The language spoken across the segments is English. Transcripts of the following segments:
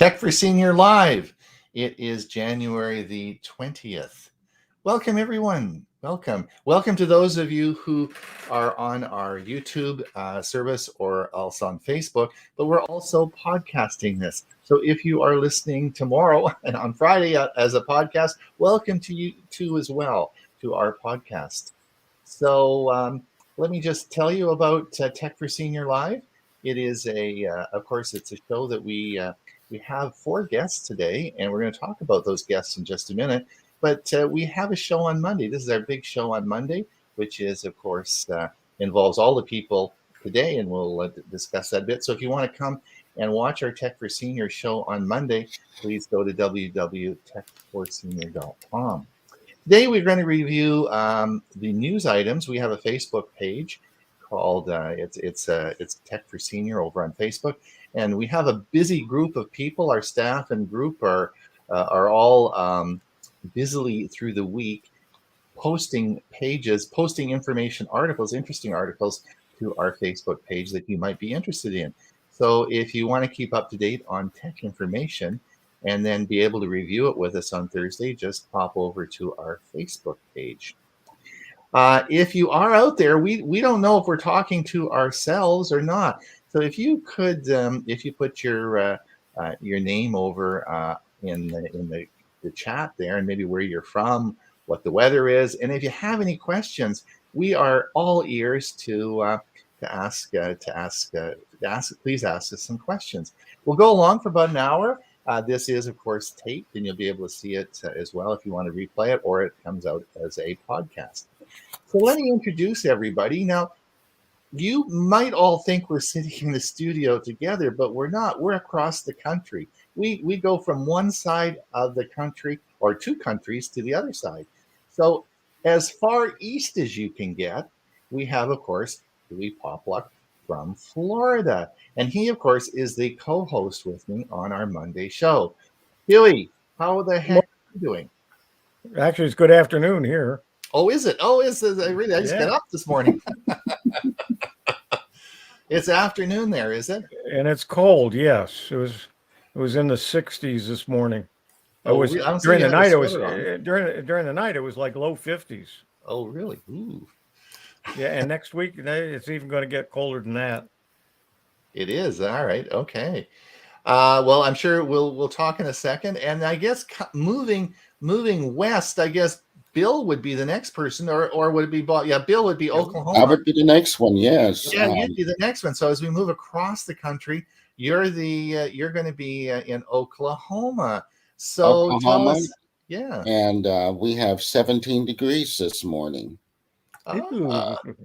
Tech for Senior Live. It is January the 20th. Welcome, everyone. Welcome to those of you who are on our YouTube service or also on Facebook, but we're also podcasting this. So if you are listening tomorrow and on Friday as a podcast, welcome to you too as well to our podcast. So let me just tell you about Tech for Senior Live. It is of course, it's a show that we have 4 guests today, and we're going to talk about those guests in just a minute. But we have a show on Monday. This is our big show on Monday, which is, of course, involves all the people today, and we'll discuss that a bit. So if you want to come and watch our Tech for Senior show on Monday, please go to www.techforsenior.com. Today we're going to review the news items. We have a Facebook page called it's Tech for Senior over on Facebook, and we have a busy group of people. Our staff and group are all busily through the week posting information articles, interesting articles to our Facebook page that you might be interested in. So if you want to keep up to date on tech information and then be able to review it with us on Thursday, just pop over to our Facebook page. If you are out there, we don't know if we're talking to ourselves or not. So if you could, if you put your name over in the chat there, and maybe where you're from, what the weather is, and if you have any questions, we are all ears to ask. Please ask us some questions. We'll go along for about an hour. This is, of course, taped, and you'll be able to see it as well if you want to replay it, or it comes out as a podcast. So let me introduce everybody. Now, you might all think we're sitting in the studio together, but we're not. We're across the country. We go from one side of the country or 2 countries to the other side. So as far east as you can get, we have, of course, Huey Popluck from Florida. And he, of course, is the co-host with me on our Monday show. Huey, how the heck are you doing? Actually, it's good afternoon here. Oh, is it? Oh, is it? Really? I just got up this morning. It's afternoon there, is it? And it's cold, yes. It was in the 60s this morning. During the night it was like low 50s. Oh, really? Ooh. Yeah, and next week it's even going to get colder than that. It is. All right. Okay. Well, I'm sure we'll talk in a second. And I guess moving west, I guess Bill would be the next person, or would it be Bob? Yeah, Bill would be Oklahoma. I would be the next one. Yes. Yeah, you'd be the next one. So as we move across the country, you're going to be in Oklahoma. So Oklahoma, tell us, yeah. And we have 17 degrees this morning.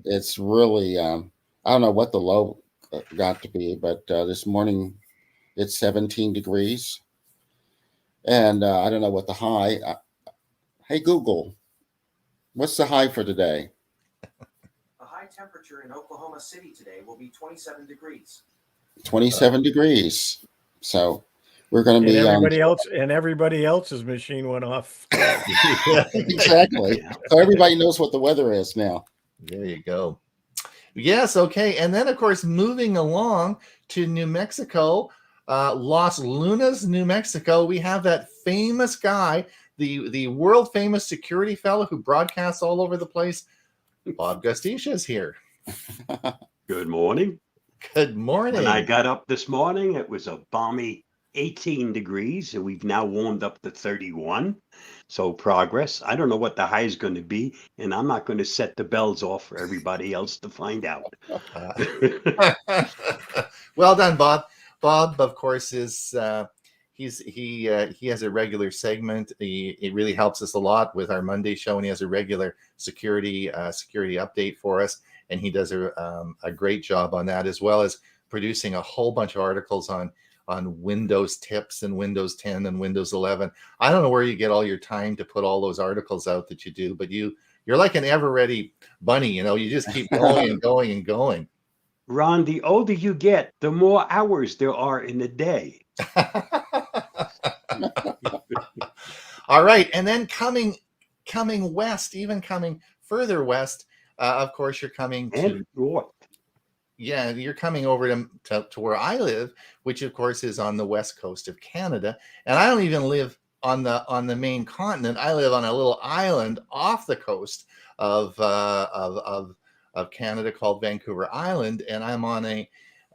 It's really I don't know what the low got to be, but this morning it's 17 degrees, and I don't know what the high. Hey Google, what's the high for today? The high temperature in Oklahoma City today will be 27 degrees. 27 degrees. So we're going to be everybody else's machine went off. Exactly. So everybody knows what the weather is now. There you go. Yes. Okay. And then, of course, moving along to New Mexico, Los Lunas, New Mexico, we have that famous guy, the world famous security fellow who broadcasts all over the place. Bob Gustisha is here. Good morning. Good morning. When I got up this morning, it was a balmy 18 degrees, and we've now warmed up to 31. So progress. I don't know what the high is going to be, and I'm not going to set the bells off for everybody else to find out. Well done, Bob. Bob, of course, is he has a regular segment. It really helps us a lot with our Monday show, and he has a regular security update for us, and he does a great job on that, as well as producing a whole bunch of articles on Windows tips and Windows 10 and Windows 11. I don't know where you get all your time to put all those articles out that you do, but you're like an ever-ready bunny. You just keep going and going and going. Ron, the older you get, the more hours there are in the day. All right, and then coming west, even coming further west, of course, you're coming to north. Yeah, you're coming over to where I live, which of course is on the west coast of Canada, and I don't even live on the main continent. I live on a little island off the coast of Canada called Vancouver Island, and I'm on in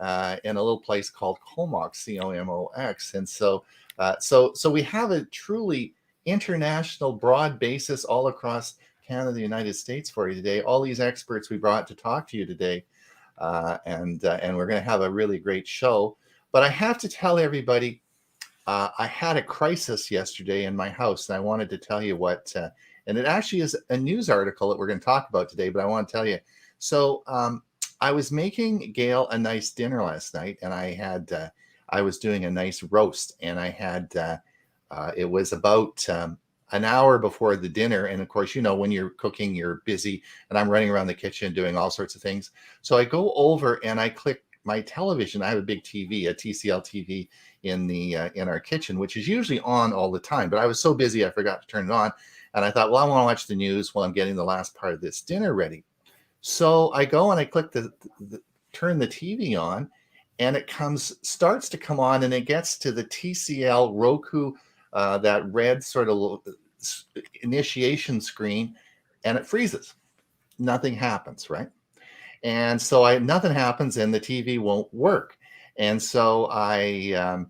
a little place called Comox, Comox, and so we have a truly international broad basis all across Canada, the United States for you today. All these experts we brought to talk to you today. And we're going to have a really great show. But I have to tell everybody, I had a crisis yesterday in my house, and I wanted to tell you what. And it actually is a news article that we're going to talk about today. But I want to tell you. So I was making Gail a nice dinner last night, and I was doing a nice roast, and I had it was about an hour before the dinner. And of course, when you're cooking, you're busy, and I'm running around the kitchen doing all sorts of things. So I go over and I click my television. I have a big TV, a TCL TV in our kitchen, which is usually on all the time. But I was so busy, I forgot to turn it on. And I thought, well, I want to watch the news while I'm getting the last part of this dinner ready. So I go and I click turn the TV on, and it starts to come on, and it gets to the TCL Roku, that red sort of initiation screen, and it freezes. Nothing happens, right? And so nothing happens, and the TV won't work. And so I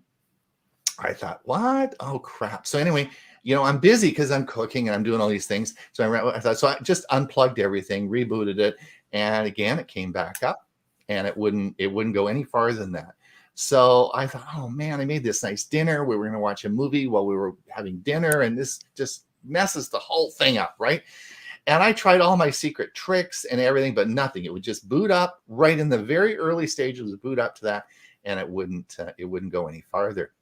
thought, what? Oh crap! So anyway, I'm busy because I'm cooking and I'm doing all these things. So I just unplugged everything, rebooted it, and again it came back up, and it wouldn't go any farther than that. So I thought, oh man, I made this nice dinner. We were going to watch a movie while we were having dinner, and this just messes the whole thing up, right? And I tried all my secret tricks and everything, but nothing. It would just boot up right in the very early stages of boot up to that, and it wouldn't go any farther.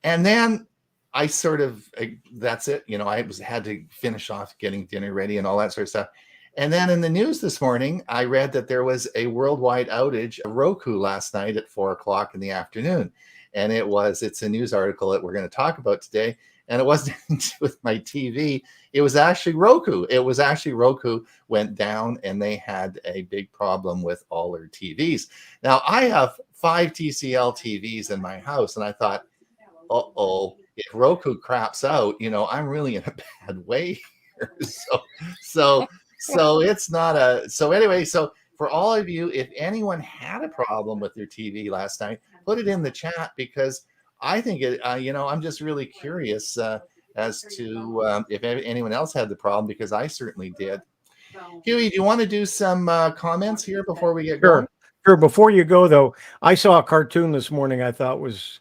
And then I that's it. I had to finish off getting dinner ready and all that sort of stuff. And then in the news this morning, I read that there was a worldwide outage of Roku last night at 4:00 in the afternoon. And it's a news article that we're going to talk about today. And it wasn't with my TV. It was actually Roku. Roku went down, and they had a big problem with all their TVs. Now, I have 5 TCL TVs in my house, and I thought, uh-oh, if Roku craps out, I'm really in a bad way here. So it's not so anyway, so for all of you, if anyone had a problem with their TV last night, put it in the chat, because I think I'm just really curious as to if anyone else had the problem, because I certainly did. Huey, do you want to do some comments here before we get going? Sure. Before you go, though, I saw a cartoon this morning I thought was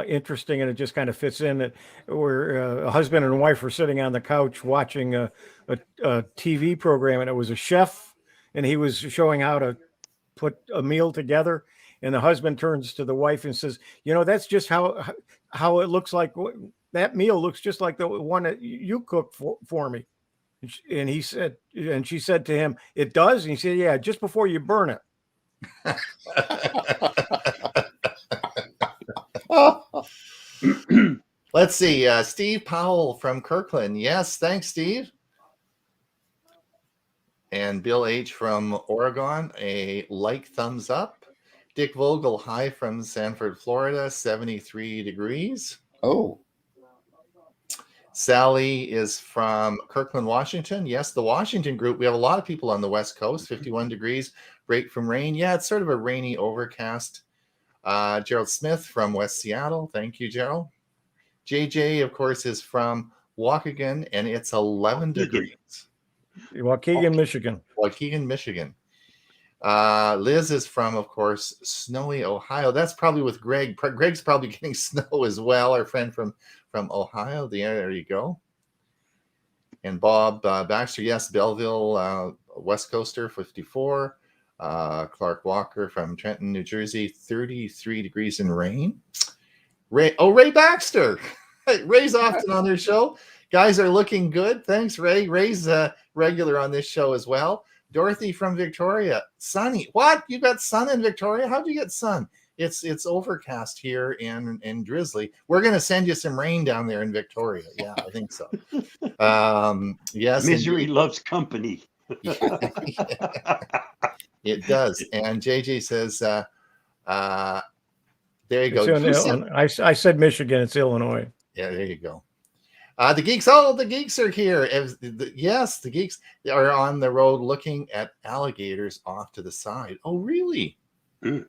interesting, and it just kind of fits in that where a husband and wife were sitting on the couch watching a TV program, and it was a chef, and he was showing how to put a meal together, and the husband turns to the wife and says, that's just how it looks like. That meal looks just like the one that you cooked for me. And she said to him, it does? And he said, yeah, just before you burn it. Let's see. Steve Powell from Kirkland. Yes, thanks, Steve. And Bill H. from Oregon, a thumbs up. Dick Vogel, hi from Sanford, Florida, 73 degrees. Oh. Sally is from Kirkland, Washington. Yes, the Washington group. We have a lot of people on the West Coast, 51 degrees, break from rain. Yeah, it's sort of a rainy overcast. Gerald Smith from West Seattle. Thank you, Gerald. JJ, of course, is from Waukegan, and it's 11 degrees. Waukegan, Michigan. Waukegan, Michigan. Liz is from, of course, snowy Ohio. That's probably with Greg. Greg's probably getting snow as well. Our friend from Ohio. There you go. And Bob Baxter, yes, Belleville, West Coaster, 54. Clark Walker from Trenton, New Jersey, 33 degrees in rain. Ray Baxter. Ray's often on their show. Guys are looking good. Thanks, Ray. Ray's regular on this show as well. Dorothy from Victoria. Sunny. What? You got sun in Victoria? How'd you get sun? It's overcast here and drizzly. We're going to send you some rain down there in Victoria. Yeah, I think so. Yes. Misery loves company. It does. And JJ says, there you go. I said Michigan. It's Illinois. Yeah, there you go. The geeks. The geeks are here. Yes, the geeks are on the road looking at alligators off to the side. Oh, really? Mm.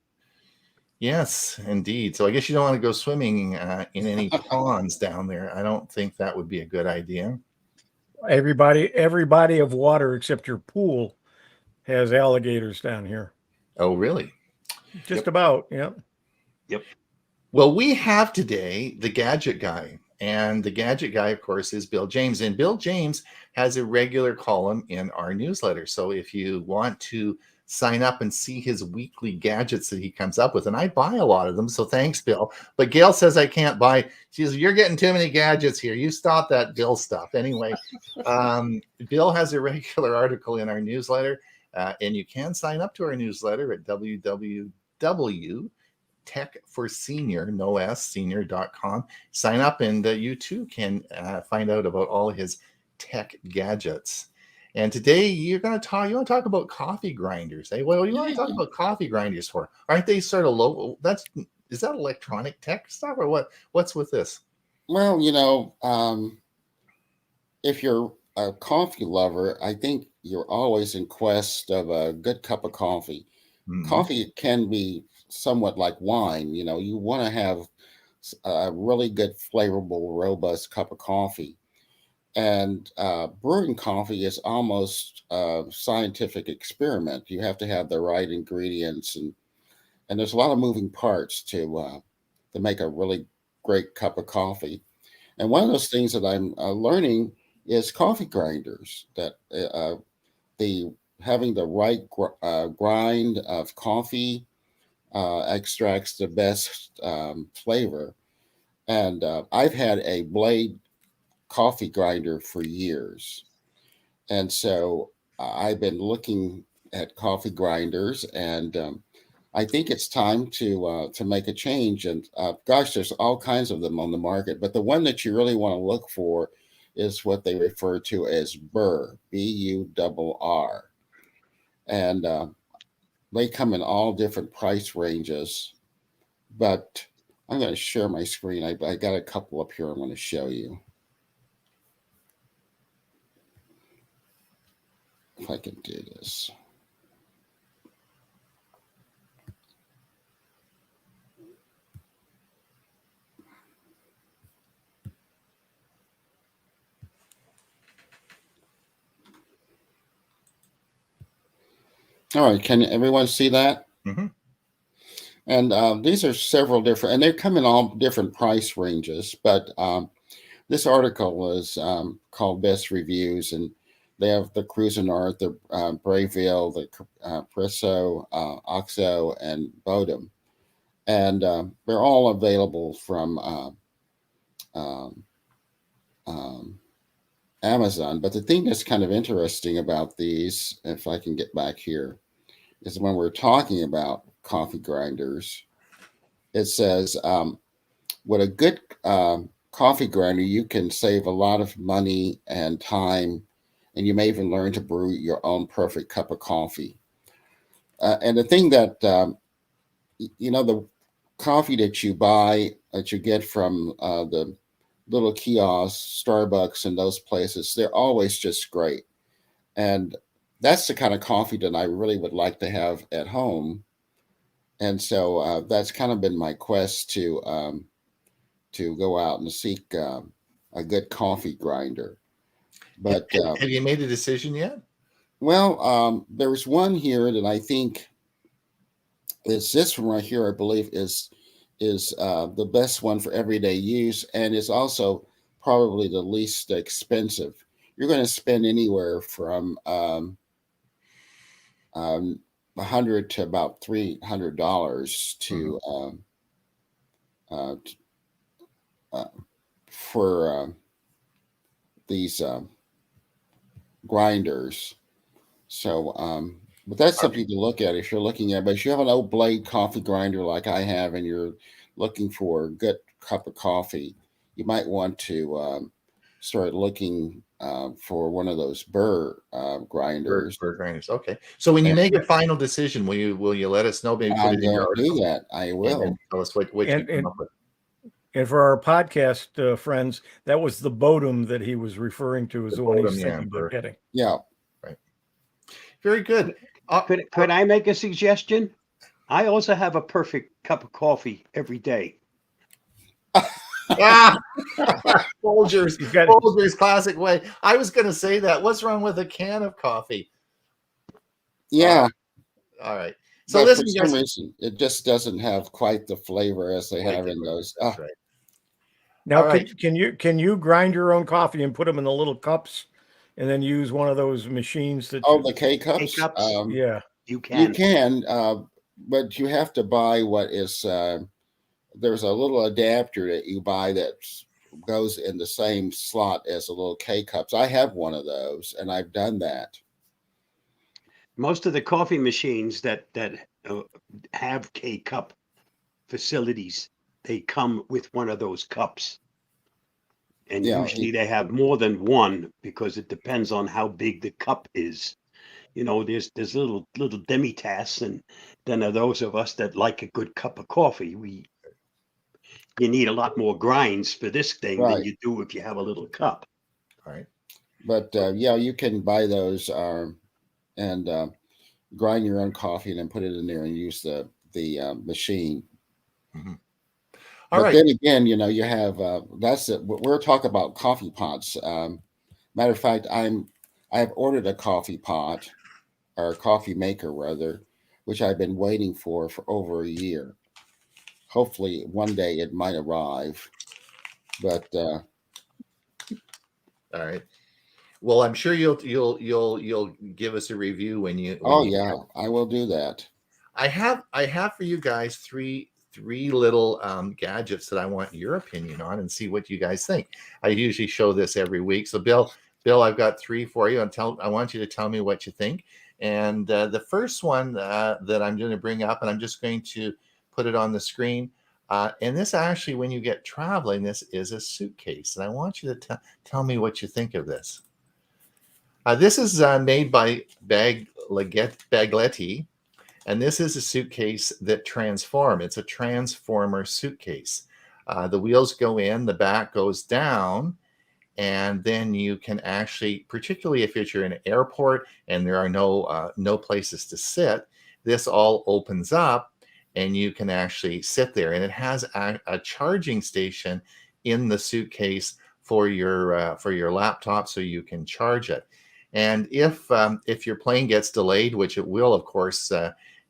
Yes, indeed. So I guess you don't want to go swimming in any ponds down there. I don't think that would be a good idea. Every body of water except your pool has alligators down here. Oh, really? Just about. Yeah. Yep. Well, we have today the Gadget Guy. And the Gadget Guy, of course, is Bill James. And Bill James has a regular column in our newsletter. So if you want to sign up and see his weekly gadgets that he comes up with, and I buy a lot of them, so thanks, Bill. But Gail says I can't buy. She says, you're getting too many gadgets here. You stop that Bill stuff. Anyway, Bill has a regular article in our newsletter, and you can sign up to our newsletter at www.techforsenior, no S, senior.com. Sign up and you too can find out about all his tech gadgets. And today you want to talk about coffee grinders. Eh? Well, you want to talk about coffee grinders for? Aren't they sort of low? Is that electronic tech stuff or what? What's with this? Well, if you're a coffee lover, I think you're always in quest of a good cup of coffee. Mm-hmm. Coffee can be somewhat like wine. You want to have a really good, flavorful, robust cup of coffee. And brewing coffee is almost a scientific experiment. You have to have the right ingredients, and there's a lot of moving parts to make a really great cup of coffee. And one of those things that I'm learning is coffee grinders. That having the right grind of coffee extracts the best flavor. And I've had a blade coffee grinder for years, and so I've been looking at coffee grinders, and I think it's time to make a change. And gosh, there's all kinds of them on the market, but the one that you really want to look for is what they refer to as Burr, BURR, and they come in all different price ranges. But I'm going to share my screen. I got a couple up here I'm going to show you. If I can do this. All right, can everyone see that? Mm-hmm. And these are several different, and they come in all different price ranges, but this article is called Best Reviews, and they have the Cuisinart, the Breville, the Presso, Oxo, and Bodum. And they're all available from Amazon. But the thing that's kind of interesting about these, if I can get back here, is when we're talking about coffee grinders, it says, with a good coffee grinder, you can save a lot of money and time, and you may even learn to brew your own perfect cup of coffee. And the thing that, the coffee that you buy, that you get from the little kiosks, Starbucks, and those places, they're always just great. And that's the kind of coffee that I really would like to have at home. And so that's kind of been my quest to go out and seek a good coffee grinder. But have you made a decision yet? Well, there's one here that I think is this one right here. I believe is the best one for everyday use, and is also probably the least expensive. You're going to spend anywhere from $100 to about $300 to for these grinders. So, but that's something to look at if you're looking at. But if you have an old blade coffee grinder like I have, and you're looking for a good cup of coffee, you might want to start looking for one of those burr grinders. Burr grinders. Okay. So when you make a final decision, will you let us know? Maybe put I'm it in your going to article. do that. I And will. then tell us what you come up with. And for our podcast friends, that was the Bodum that he was referring to as the one he's thinking about getting. Yeah. Right. Very good. Could I make a suggestion? I also have a perfect cup of coffee every day. Folger's classic way. I was going to say that. What's wrong with a can of coffee? Yeah. All right. So listen, for some reason, it just doesn't have quite the flavor as they have in those. That's right. Now, can you grind your own coffee and put them in the little cups, and then use one of those machines that? The K cups. Yeah, you can. You can, but you have to buy what is. There's a little adapter that you buy that goes in the same slot as the little K cups. I have one of those, and I've done that. Most of the coffee machines that have K cup facilities, they come with one of those cups. And usually they have more than one because it depends on how big the cup is. You know, there's little demi-tasks, and then are those of us that like a good cup of coffee. You need a lot more grinds for this thing than you do if you have a little cup. All right. But you can buy those and grind your own coffee and then put it in there and use the machine. Mm-hmm. But then again, you have that's it. We're talking about coffee pots. Matter of fact, I have ordered a coffee pot, or a coffee maker rather, which I've been waiting for over a year. Hopefully, one day it might arrive. But all right. Well, I'm sure you'll give us a review when you. I will do that. I have for you guys three little gadgets that I want your opinion on and see what you guys think. I usually show this every week. So Bill, I've got three for you. I want you to tell me what you think. And the first one that I'm going to bring up, and I'm just going to put it on the screen. And this actually, when you get traveling, this is a suitcase. And I want you to tell me what you think of this. This is made by Bagletti. And this is a suitcase that transforms. It's a transformer suitcase. The wheels go in, the back goes down, and then you can actually, particularly if you're in an airport and there are no places to sit, this all opens up and you can actually sit there. And it has a charging station in the suitcase for your laptop, so you can charge it. And if your plane gets delayed, which it will, of course.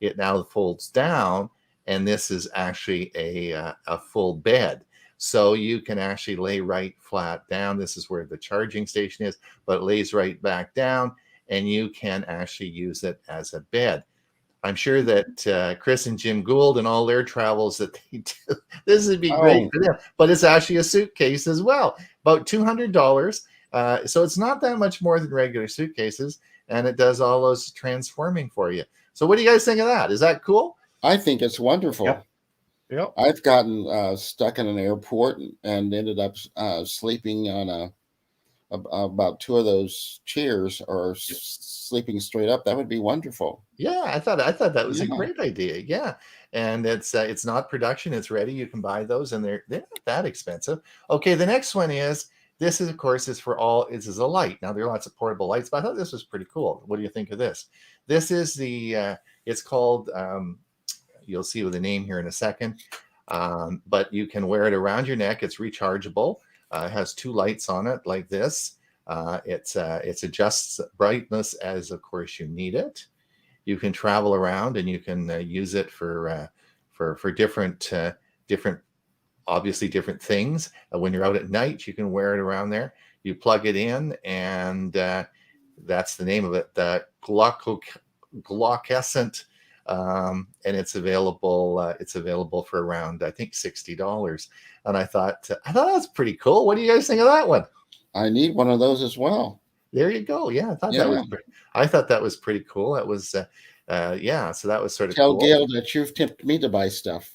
It now folds down, and this is actually a full bed. So you can actually lay right flat down. This is where the charging station is, but it lays right back down, and you can actually use it as a bed. I'm sure that Chris and Jim Gould and all their travels that they do, this would be great for them. But it's actually a suitcase as well, about $200. So it's not that much more than regular suitcases, and it does all those transforming for you. So what do you guys think of that? Is that cool? I think it's wonderful. Yep. I've gotten stuck in an airport and ended up sleeping on about two of those chairs, or sleeping straight up. That would be wonderful. Yeah, I thought that was a great idea. Yeah, and it's not production; it's ready. You can buy those, and they're not that expensive. Okay, the next one is. This is, of course, this is a light. Now, there are lots of portable lights, but I thought this was pretty cool. What do you think of this? This is it's called, you'll see with the name here in a second, but you can wear it around your neck. It's rechargeable. It has two lights on it like this. It adjusts brightness as, of course, you need it. You can travel around, and you can use it for different obviously different things. When you're out at night, you can wear it around there. You plug it in, and that's the name of it, the Glockescent, and it's available for around, I think, $60. And I thought that's pretty cool. What do you guys think of that one? I need one of those as well. There you go. Yeah, I thought that was pretty cool. That was so that was sort of Tell cool. Gail that you've tempted me to buy stuff.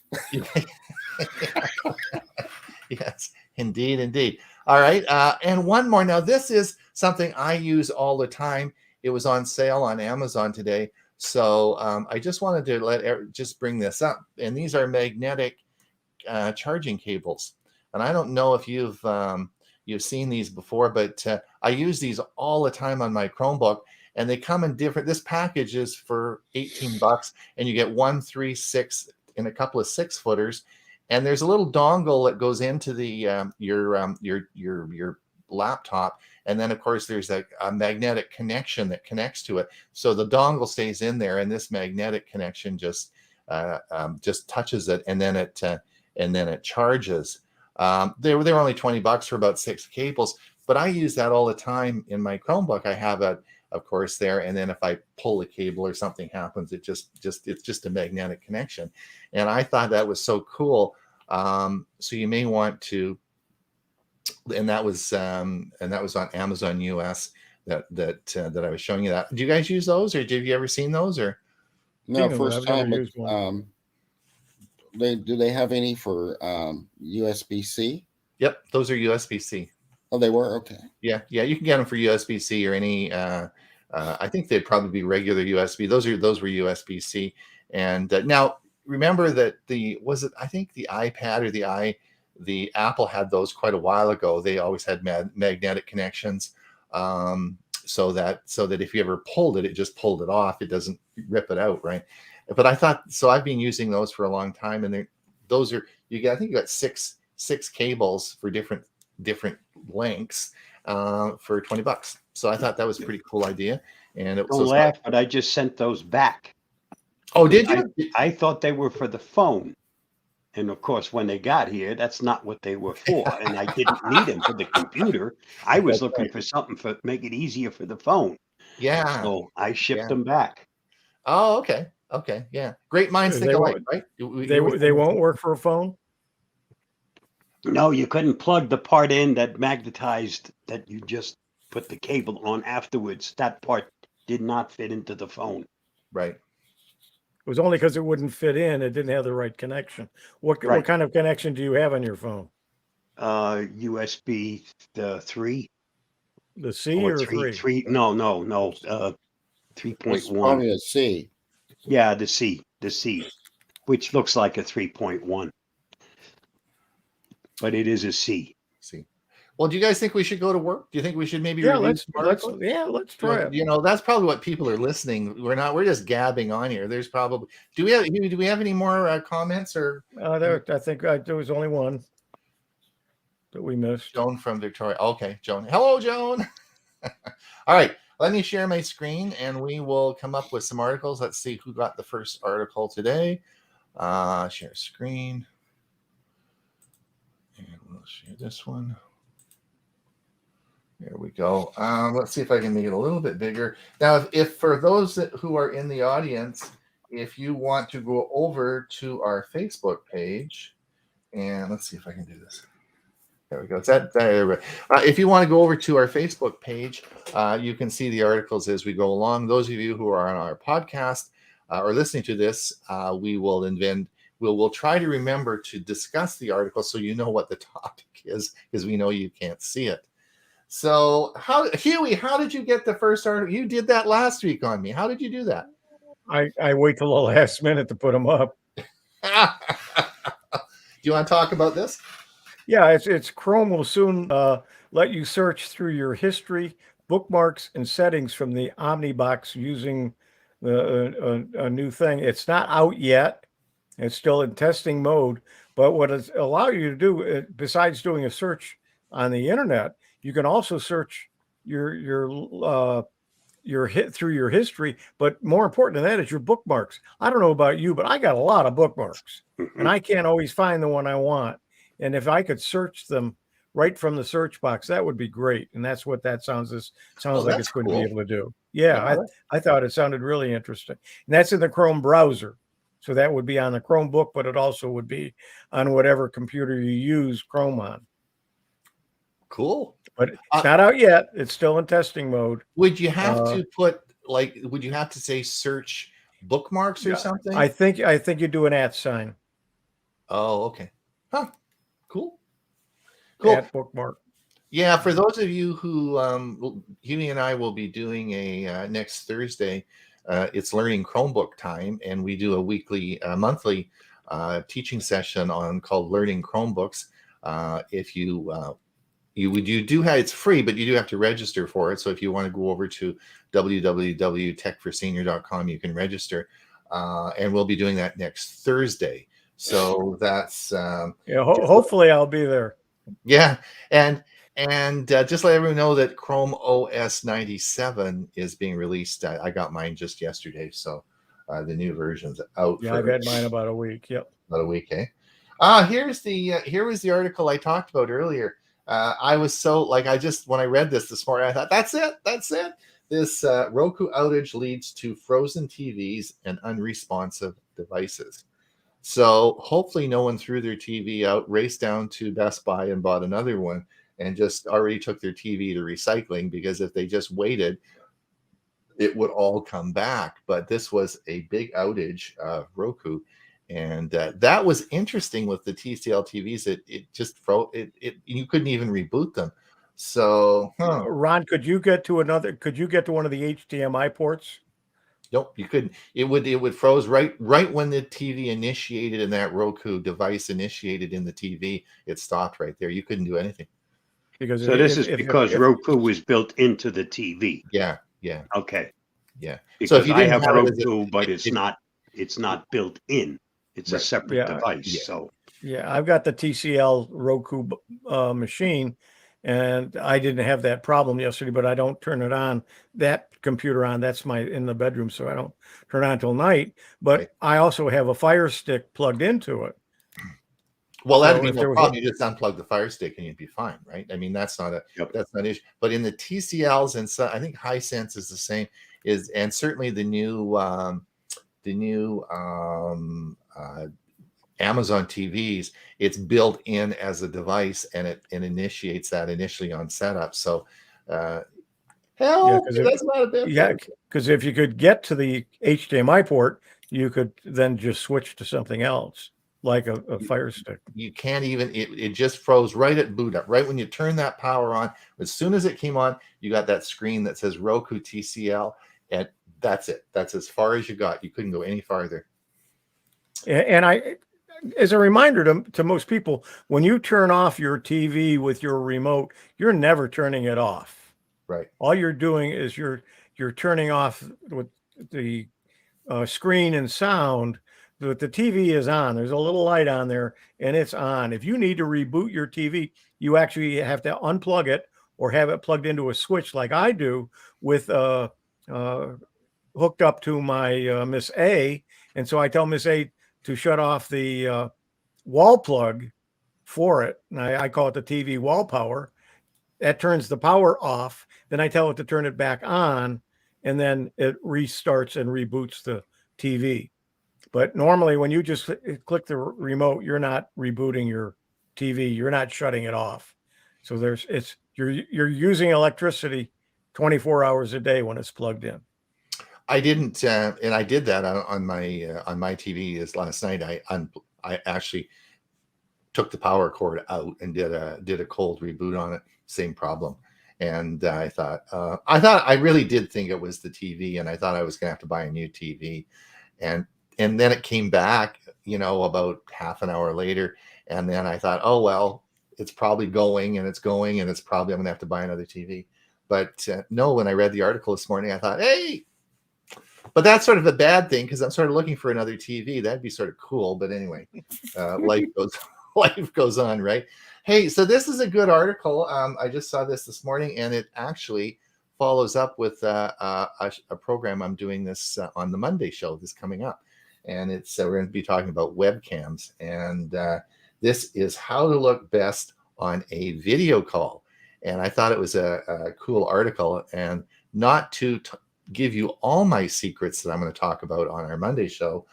Yes. Indeed, indeed. All right. And one more. Now, this is something I use all the time. It was on sale on Amazon today. So I just wanted to just bring this up. And these are magnetic charging cables. And I don't know if you've seen these before, but I use these all the time on my Chromebook. And they come in different. This package is for $18, and you get 1, 3, 6, and a couple of 6-footers. And there's a little dongle that goes into the your laptop, and then of course there's a magnetic connection that connects to it. So the dongle stays in there, and this magnetic connection just touches it, and then it charges. They were only $20 for about 6 cables, but I use that all the time in my Chromebook. I have it, of course, there, and then if I pull the cable or something happens, it's just a magnetic connection. And I thought that was so cool. So you may want to, and that was on Amazon US that I was showing you that. Do you guys use those, or have you ever seen those? Or no, first time. Do they have any for USB-C? Yep, those are USB-C. Oh, they were? Okay. Yeah, you can get them for USB-C or any. I think they'd probably be regular USB. Those were USB-C. And now remember that I think the iPad or the Apple had those quite a while ago. They always had magnetic connections, so that if you ever pulled it, it just pulled it off. It doesn't rip it out, right? But I thought so. I've been using those for a long time, and those are I think you got six cables for different lengths for $20. So I thought that was a pretty cool idea. And it was Don't laugh, but I just sent those back. Oh, did you? I thought they were for the phone. And of course, when they got here, that's not what they were for. And I didn't need them for the computer. I was looking for something to make it easier for the phone. Yeah. So I shipped them back. Oh, okay. Okay. Yeah. Great minds think alike, right? They won't work for a phone? No, you couldn't plug the part in that magnetized that you just put the cable on afterwards. That part did not fit into the phone. Right. It was only because it wouldn't fit in. It didn't have the right connection. What kind of connection do you have on your phone? USB 3. The C or 3? No. 3.1. It's probably a C. Yeah, the C, which looks like a 3.1. But it is a C. Well, do you guys think we should go to work? Do you think we should maybe let's try it. You know, that's probably what people are listening. We're just gabbing on here. There's probably do we have any more comments or I think there was only one that we missed. Joan from Victoria. Okay, Joan. Hello, Joan. All right, let me share my screen and we will come up with some articles. Let's see who got the first article today. Share screen. And we'll share this one. There we go. Let's see if I can make it a little bit bigger. Now, if for those who are in the audience, if you want to go over to our Facebook page, and let's see if I can do this. There we go. If you want to go over to our Facebook page, you can see the articles as we go along. Those of you who are on our podcast or listening to this, we'll try to remember to discuss the article so you know what the topic is, because we know you can't see it. So, Huey, how did you get the first article? You did that last week on me. How did you do that? I wait till the last minute to put them up. Do you want to talk about this? Yeah, it's Chrome will soon let you search through your history, bookmarks, and settings from the Omnibox using a new thing. It's not out yet. It's still in testing mode. But what it allows you to do, besides doing a search on the internet, you can also search your hit through your history. But more important than that is your bookmarks. I don't know about you, but I got a lot of bookmarks, and I can't always find the one I want. And if I could search them right from the search box, that would be great. And that's what that sounds like it's going to be able to do. Yeah, I thought it sounded really interesting. And that's in the Chrome browser. So that would be on the Chromebook, but it also would be on whatever computer you use Chrome on. Cool. But it's not out yet. It's still in testing mode. Would you have to would you have to say search bookmarks or something? I think you do an @ sign. Oh, okay. Huh. Cool. Cool. at bookmark. Yeah, for those of you who Huey and I will be doing a next Thursday, it's Learning Chromebook time, and we do a monthly teaching session called Learning Chromebooks. If you do have, it's free, but you do have to register for it. So if you want to go over to www.techforsenior.com, you can register, and we'll be doing that next Thursday. So that's Hopefully I'll be there. yeah, and just let everyone know that Chrome OS 97 is being released. I got mine just yesterday, so the new version's out. Yeah, I've had mine about a week. Yep, about a week, eh? Here was the article I talked about earlier. I was so when I read this morning, I thought that's it. This Roku outage leads to frozen TVs and unresponsive devices. So hopefully no one threw their TV out, raced down to Best Buy and bought another one, and just already took their TV to recycling, because if they just waited, it would all come back. But this was a big outage of Roku. And that was interesting with the TCL TVs. It just froze. You couldn't even reboot them. So, Ron, could you get to one of the HDMI ports? Nope, you couldn't. It would froze right when the TV initiated and that Roku device initiated in the TV. It stopped right there. You couldn't do anything. Because because Roku was built into the TV. Yeah. Okay. Yeah. Because so if you I didn't have have Roku, but it's not built in. It's a separate device. Yeah. So yeah, I've got the TCL Roku machine, and I didn't have that problem yesterday. But I don't turn it on. That computer on. That's in the bedroom, so I don't turn it on till night. But I also have a Fire Stick plugged into it. Well, that'd be no problem. You just unplug the Fire Stick and you'd be fine, right? I mean, that's not an issue. But in the TCLs and so, I think Hisense is the same. And certainly the new Amazon TVs, it's built in as a device, and it initiates that initially on setup. So, that's not a bit. Yeah, because if you could get to the HDMI port, you could then just switch to something else, like a Fire Stick. You can't even. It just froze right at boot up. Right when you turn that power on, as soon as it came on, you got that screen that says Roku TCL, and that's it. That's as far as you got. You couldn't go any farther. And as a reminder to most people, when you turn off your TV with your remote, you're never turning it off. Right. All you're doing is you're turning off with the screen and sound. But the TV is on. There's a little light on there, and it's on. If you need to reboot your TV, you actually have to unplug it or have it plugged into a switch, like I do, with hooked up to my Miss A. And so I tell Miss A to shut off the wall plug for it. And I call it the TV wall power. That turns the power off. Then I tell it to turn it back on, and then it restarts and reboots the TV. But normally when you just click the remote, you're not rebooting your TV. You're not shutting it off. So you're using electricity 24 hours a day when it's plugged in. I didn't, and I did that on my TV last night. I actually took the power cord out and did a cold reboot on it. Same problem. And I really did think it was the TV, and I thought I was going to have to buy a new TV. And then it came back, about half an hour later. And then I thought, oh, well, it's probably going, and it's probably, I'm going to have to buy another TV. But no, when I read the article this morning, I thought, hey, but that's sort of a bad thing, because I'm sort of looking for another TV. That'd be sort of cool. But anyway, life goes on, right? Hey, so this is a good article. I just saw this morning, and it actually follows up with a program I'm doing this on the Monday show this coming up. And it's we're going to be talking about webcams. And this is how to look best on a video call. And I thought it was a cool article. And not to give you all my secrets that I'm going to talk about on our Monday show,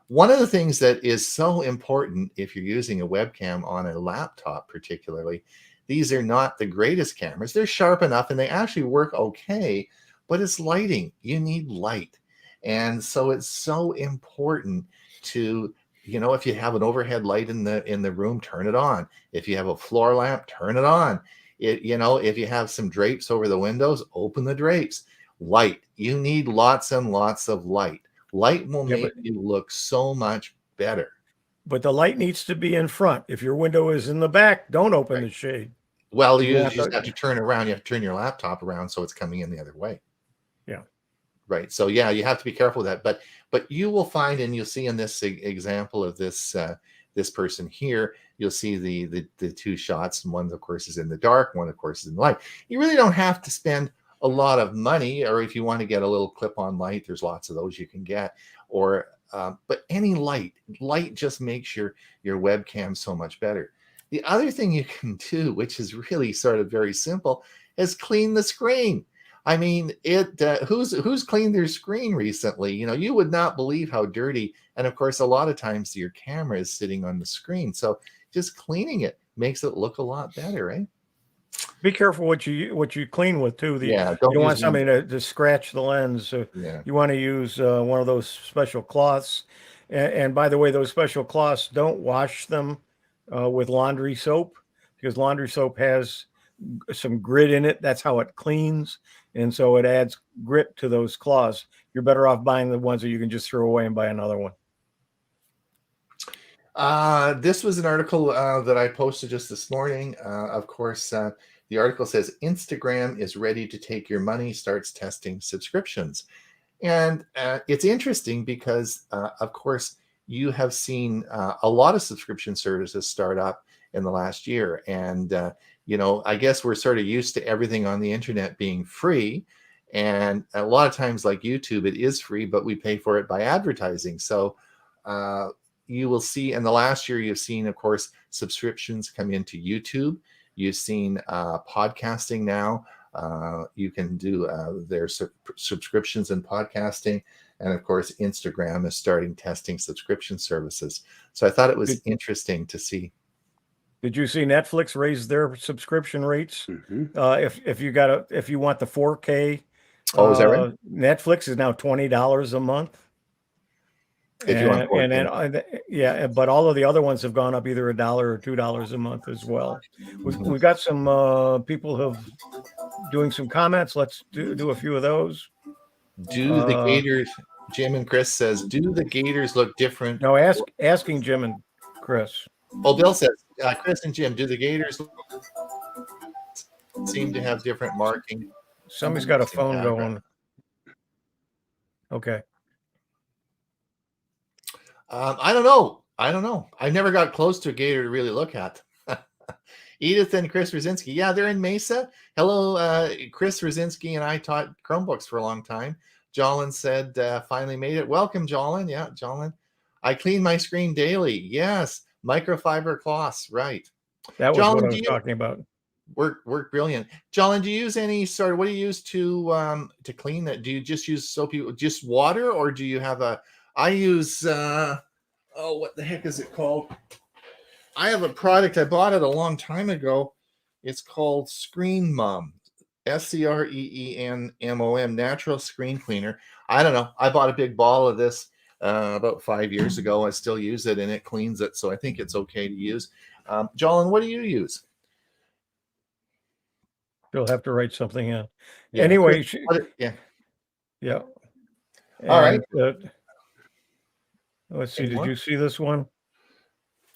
one of the things that is so important if you're using a webcam on a laptop particularly, these are not the greatest cameras. They're sharp enough and they actually work okay, but it's lighting. You need light. And so it's so important to you know, if you have an overhead light in the room, turn it on. If you have a floor lamp, turn it on. You know, if you have some drapes over the windows, open the drapes. Light. You need lots and lots of light. Light will make you look so much better. But the light needs to be in front. If your window is in the back, don't open the shade. Well, you just have to turn around. You have to turn your laptop around so it's coming in the other way. Yeah. Right. So yeah, you have to be careful with that. But you will find, and you'll see in this example of this this person here, you'll see the two shots. And one, of course, is in the dark. One, of course, is in the light. You really don't have to spend a lot of money, or if you want to get a little clip-on light, there's lots of those you can get. Or but any light just makes your webcam so much better. The other thing you can do, which is really sort of very simple, is clean the screen. I mean, who's cleaned their screen recently? You know, you would not believe how dirty. And of course, a lot of times your camera is sitting on the screen. So just cleaning it makes it look a lot better, right? Be careful what you clean with too. You don't want something to scratch the lens. You want to use one of those special cloths. And by the way, those special cloths, don't wash them with laundry soap, because laundry soap has some grit in it. That's how it cleans. And so it adds grit to those cloths. You're better off buying the ones that you can just throw away and buy another one. This was an article that I posted just this morning. Of course, the article says Instagram is ready to take your money, starts testing subscriptions. And it's interesting because, of course, you have seen a lot of subscription services start up in the last year. And, you know, I guess we're sort of used to everything on the internet being free. And a lot of times, like YouTube, it is free, but we pay for it by advertising. So you will see in the last year, you've seen, of course, subscriptions come into YouTube. You've seen podcasting now. You can do their subscriptions in podcasting. And of course, Instagram is starting testing subscription services. So I thought it was interesting to see. Did you see Netflix raise their subscription rates? Mm-hmm. If you want the 4K, is that right? Netflix is now $20 a month. If you want 4K. But all of the other ones have gone up either $1 or $2 a month as well. We've got some people have doing some comments. Let's do a few of those. Do the Gators? Jim and Chris says, do the Gators look different? No, asking Jim and Chris. Well, Bill says, Chris and Jim, do the Gators seem to have different marking? Somebody's got a phone going. Okay. I don't know. I never got close to a gator to really look at. Edith and Chris Rosinski. Yeah, they're in Mesa. Hello, Chris Rosinski and I taught Chromebooks for a long time. Jolin said, finally made it. Welcome, Jolin. Yeah, Jolin. I clean my screen daily. Yes. Microfiber cloths. Right. That was Jolin, what I was talking about. Work brilliant. Jolin, do you use any sort of, what do you use to clean that? Do you just use soapy, just water, or do you have I use, what the heck is it called? I have a product. I bought it a long time ago. It's called Screen Mom, SCREENMOM, natural screen cleaner. I don't know. I bought a big ball of this about 5 years ago. I still use it, and it cleans it. So I think it's okay to use. Jolin, what do you use? You'll have to write something in. Yeah. Anyway. Yeah. All right. Let's see. Did you see this one?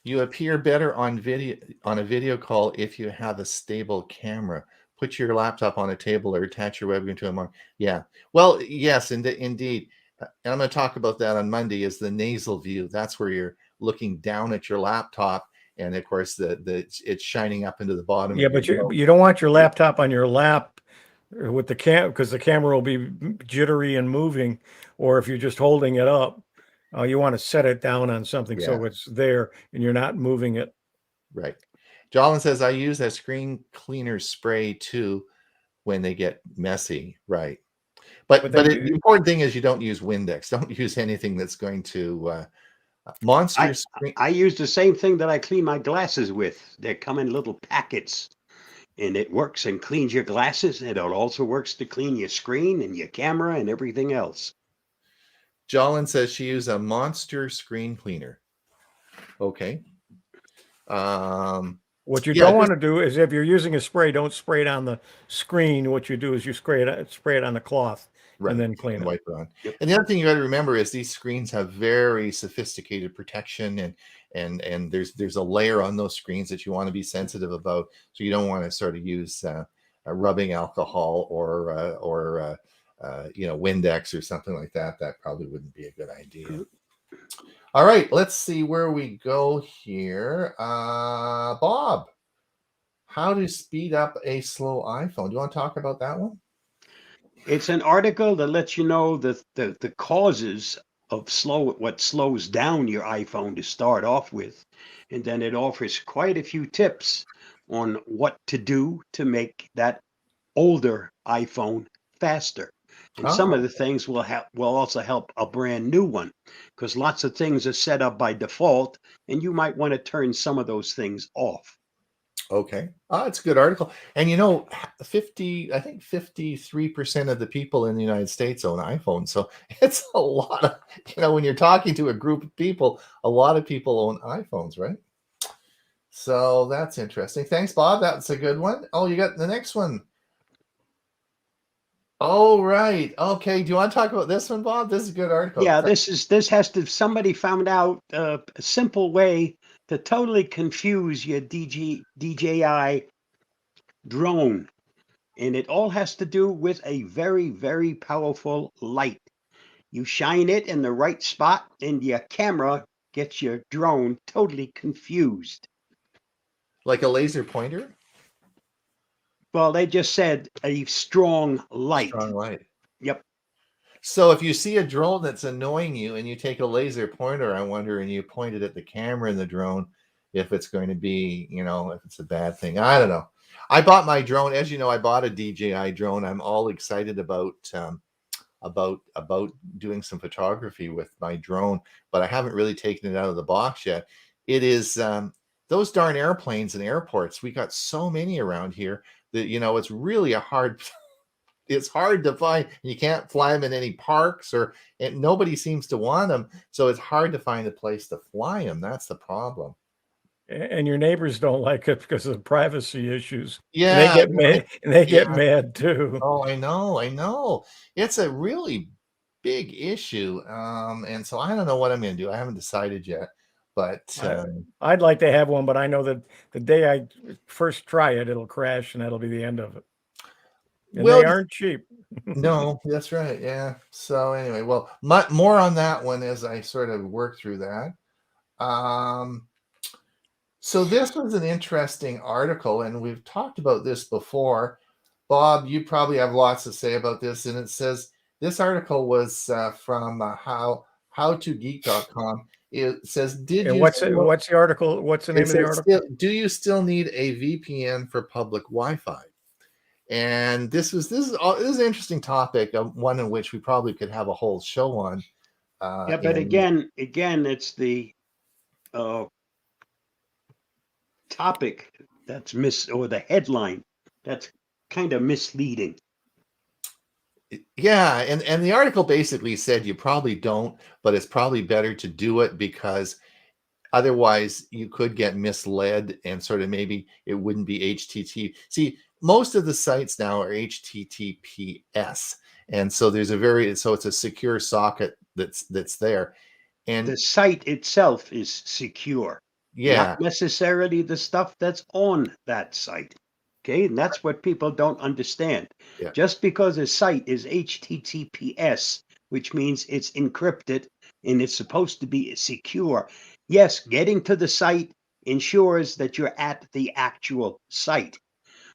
You appear better on a video call if you have a stable camera. Put your laptop on a table or attach your webcam to a monitor. Yeah. Well, yes, indeed. And I'm going to talk about that on Monday. Is the nasal view? That's where you're looking down at your laptop, and of course, it's shining up into the bottom. Yeah, but you don't want your laptop on your lap with the because the camera will be jittery and moving, or if you're just holding it up. You want to set it down on something so it's there and you're not moving it. Right. Jolin says, I use that screen cleaner spray too when they get messy. Right. But the important thing is you don't use Windex. Don't use anything that's going to monster screen. I use the same thing that I clean my glasses with. They come in little packets, and it works and cleans your glasses. And it also works to clean your screen and your camera and everything else. Jolin says she used a monster screen cleaner. Okay. What you Yeah, don't want to do is, if you're using a spray, don't spray it on the screen. What you do is you spray it on the cloth right. and then clean And it. wipe it on. Yep. And the other thing you got to remember is these screens have very sophisticated protection, and there's a layer on those screens that you want to be sensitive about. So you don't want to sort of use rubbing alcohol or Windex or something like that. That probably wouldn't be a good idea. All right, let's see where we go here. Bob, how to speed up a slow iPhone. Do you want to talk about that one? It's an article that lets you know the causes of what slows down your iPhone to start off with. And then it offers quite a few tips on what to do to make that older iPhone faster. And some of the things will also help a brand new one, because lots of things are set up by default, and you might want to turn some of those things off. Okay. It's a good article. And I think 53% of the people in the United States own iPhones. So it's a lot of, when you're talking to a group of people, a lot of people own iPhones, right? So that's interesting. Thanks, Bob. That's a good one. Oh, you got the next one. Oh, right. Okay. Do you want to talk about this one, Bob? This is a good article. Yeah, somebody found out a simple way to totally confuse your DJI drone. And it all has to do with a very, very powerful light. You shine it in the right spot, and your camera gets your drone totally confused. Like a laser pointer? Well, they just said a strong light. Strong light. Yep. So if you see a drone that's annoying you and you take a laser pointer, I wonder, and you point it at the camera in the drone, if it's going to be, if it's a bad thing. I don't know. I bought my drone. As you know, I bought a DJI drone. I'm all excited about doing some photography with my drone, but I haven't really taken it out of the box yet. It is those darn airplanes and airports. We got so many around here that it's really it's hard to find. You can't fly them in any parks, and nobody seems to want them. So it's hard to find a place to fly them. That's the problem. And your neighbors don't like it because of privacy issues. Yeah, they get mad. They get mad too. Oh, I know. It's a really big issue, and so I don't know what I'm going to do. I haven't decided yet, but I'd like to have one, but I know that the day I first try it, it'll crash, and that'll be the end of it. And they aren't cheap. No, that's right. Yeah. So anyway, well, more on that one as I sort of work through that. So this was an interesting article, and we've talked about this before. Bob, you probably have lots to say about this, and it says this article was from howtogeek.com. It says, what's the article? What's the name of the article? Do you still need a VPN for public Wi-Fi? And this is an interesting topic, one in which we probably could have a whole show on. But again, it's the topic that's or the headline that's kind of misleading. Yeah, and the article basically said you probably don't, but it's probably better to do it because otherwise you could get misled and sort of maybe it wouldn't be HTTP. See, most of the sites now are HTTPS, and so it's a secure socket that's there, and the site itself is secure. Yeah, not necessarily the stuff that's on that site. Okay, and that's what people don't understand. Yeah. Just because a site is HTTPS, which means it's encrypted and it's supposed to be secure. Yes, getting to the site ensures that you're at the actual site.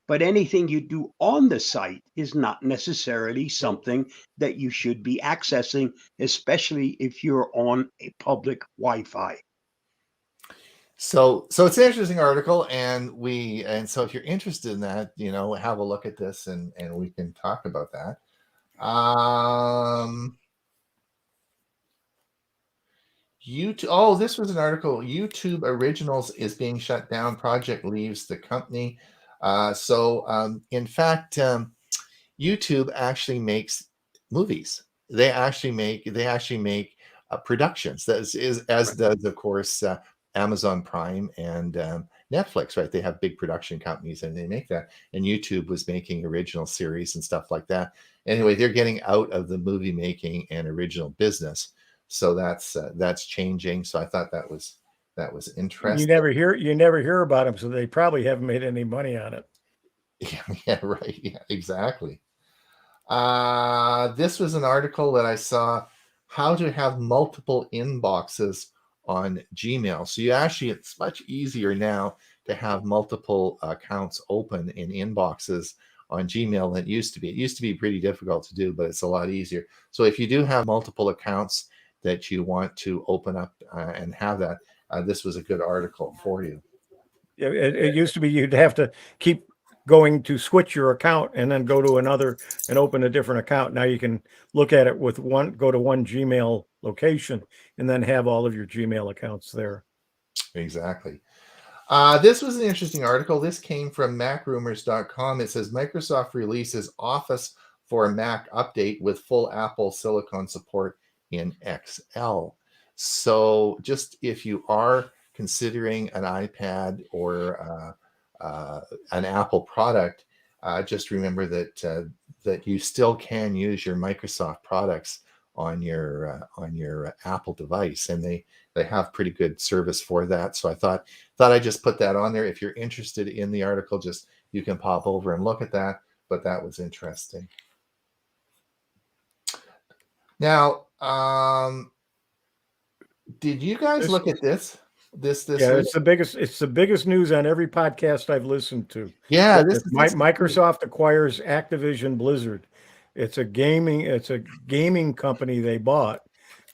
But anything you do on the site is not necessarily something that you should be accessing, especially if you're on a public Wi-Fi. So it's an interesting article, and so if you're interested in that, have a look at this and we can talk about that. YouTube. Oh, this was an article. YouTube Originals is being shut down. Project leaves the company. In fact, YouTube actually makes movies. They actually make productions. That is as does, of course, Amazon Prime and Netflix, right? They have big production companies and they make that. And YouTube was making original series and stuff like that. Anyway, they're getting out of the movie making and original business, so that's changing. So I thought that was interesting. You never hear about them, so they probably haven't made any money on it. Yeah, right. Yeah, exactly. This was an article that I saw, how to have multiple inboxes on Gmail. So it's much easier now to have multiple accounts open in inboxes on Gmail than it used to be. It used to be pretty difficult to do, but it's a lot easier. So if you do have multiple accounts that you want to open up and have that, this was a good article for you. It used to be you'd have to keep going to switch your account and then go to another and open a different account. Now you can look at it with go to one Gmail location and then have all of your Gmail accounts there. Exactly. This was an interesting article. This came from macrumors.com. It says Microsoft releases Office for Mac update with full Apple Silicon support in XL. So just if you are considering an iPad or an Apple product, just remember that you still can use your Microsoft products on your Apple device, and they have pretty good service for that. So I thought I'd just put that on there. If you're interested in the article, just you can pop over and look at that. But that was interesting. Now, did you guys look at this? This Yeah, week? it's the biggest news on every podcast I've listened to. Yeah, Microsoft acquires Activision Blizzard. It's a gaming company they bought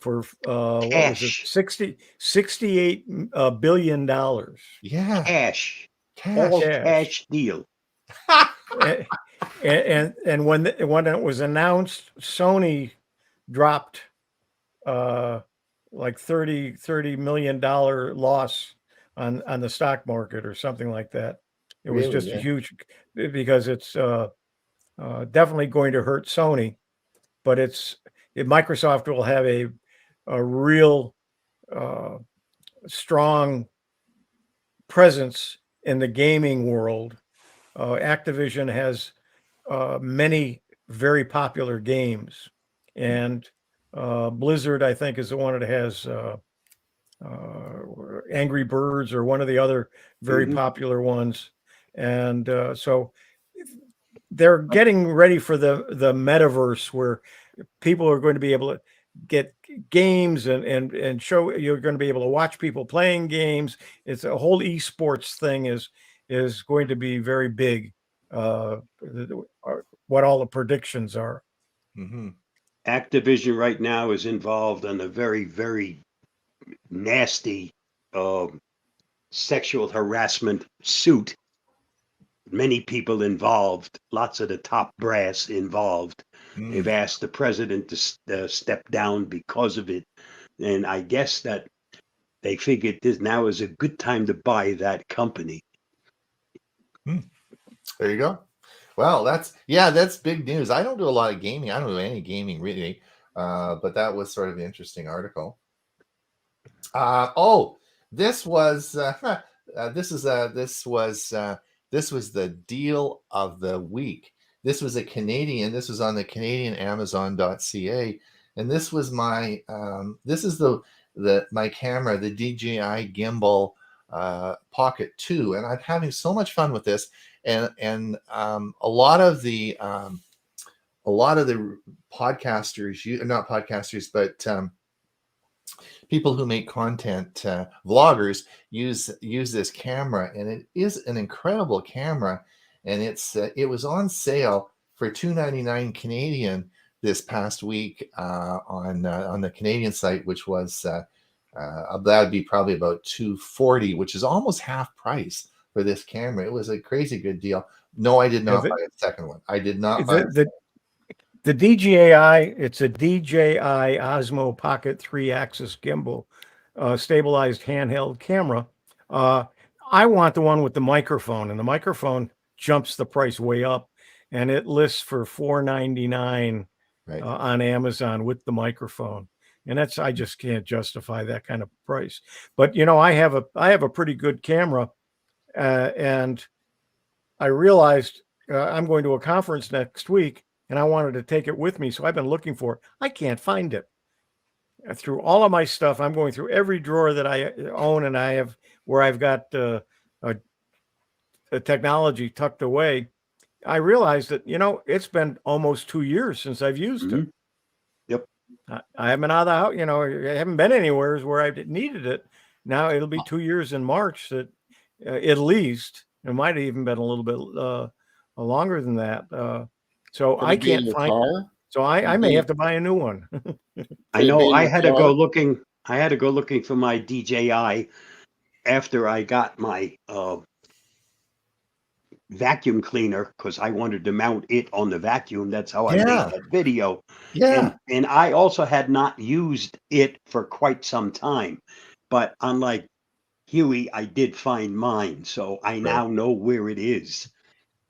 for what was it, $68 billion. Yeah, Cash. cash. All cash deal. And when it was announced, Sony dropped like $30 million loss on the stock market or something like that. It was Really, just yeah. a huge, because it's definitely going to hurt Sony, but Microsoft will have a real strong presence in the gaming world. Activision has many very popular games, and Blizzard, I think, is the one that has Angry Birds or one of the other very popular ones. And so they're getting ready for the metaverse, where people are going to be able to get games and show, you're going to be able to watch people playing games. It's a whole esports thing is going to be very big, what all the predictions are. Mm-hmm. Activision right now is involved in a very, very nasty sexual harassment suit. Many people involved, lots of the top brass involved. They've asked the president to step down because of it. And I guess that they figured this now is a good time to buy that company. There you go. Well, that's big news. I don't do a lot of gaming. I don't do any gaming really, but that was sort of an interesting article. This was the deal of the week. This was this was on the Canadian Amazon.ca, and this was my this is my camera, the DJI Gimbal Pocket 2, and I'm having so much fun with this. And a lot of the podcasters, not podcasters, but people who make content, vloggers, use this camera, and it is an incredible camera. And it was on sale for $299 Canadian this past week on the Canadian site, which was that would be probably about $240, which is almost half price for this camera. It was a crazy good deal. No, I did not buy a second one. I did not buy the DJI. It's a DJI Osmo Pocket 3-axis gimbal, stabilized handheld camera. I want the one with the microphone, and the microphone jumps the price way up, and it lists for $499 on Amazon with the microphone. And I just can't justify that kind of price. But I have a pretty good camera, and I realized I'm going to a conference next week, and I wanted to take it with me. So I've been looking for it. I can't find it. Through all of my stuff, I'm going through every drawer that I own, and I have where I've got a technology tucked away. I realized that it's been almost 2 years since I've used it. Yep. I haven't been out of the house. I haven't been anywhere where I needed it. Now it'll be 2 years in March that at least it might have even been a little bit longer than that. So I can't find. Car? So I may have to buy a new one. I know I had to go looking. I had to go looking for my DJI after I got my vacuum cleaner because I wanted to mount it on the vacuum. That's how I made that video. Yeah. And I also had not used it for quite some time. But unlike Huey, I did find mine. So I now know where it is.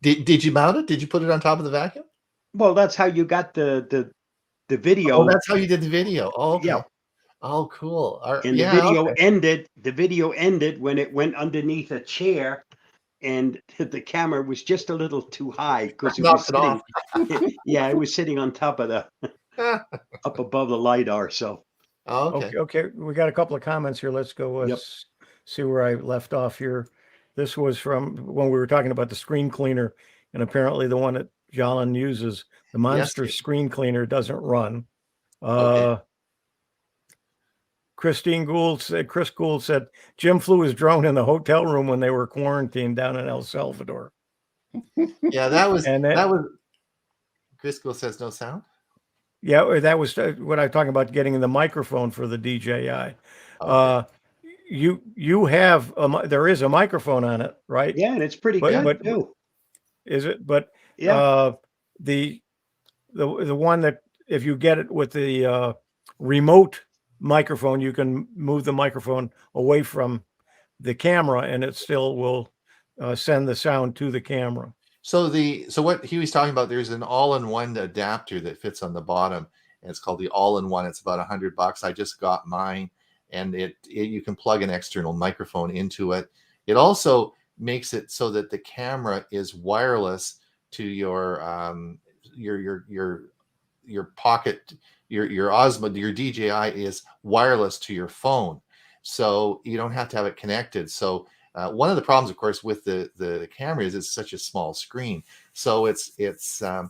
Did you mount it? Did you put it on top of the vacuum? Well, that's how you got the video. Oh, that's how you did the video. Oh, okay. Yeah. Oh, cool. And the video ended. The video ended when it went underneath a chair, and the camera was just a little too high because it was sitting. Yeah, it was sitting on top of the up above the LiDAR. So. Okay. We got a couple of comments here. Let's go see where I left off here. This was from when we were talking about the screen cleaner, and apparently the one that Jalen uses, the Monster screen cleaner, doesn't run. Chris Gould said Jim flew his drone in the hotel room when they were quarantined down in El Salvador. Yeah, that was Chris Gould says no sound. Yeah, that was what I'm talking about, getting the microphone for the DJI. Okay. You have there is a microphone on it, right? Yeah, and it's pretty good too. Is it? But the one that if you get it with the remote microphone, you can move the microphone away from the camera, and it still will send the sound to the camera. So what Huey's talking about, there's an all-in-one adapter that fits on the bottom, and it's called the all-in-one. It's about $100. I just got mine, and you can plug an external microphone into it. It also makes it so that the camera is wireless to your pocket, your Osmo, your DJI is wireless to your phone, so you don't have to have it connected. So one of the problems, of course, with the camera is it's such a small screen. So so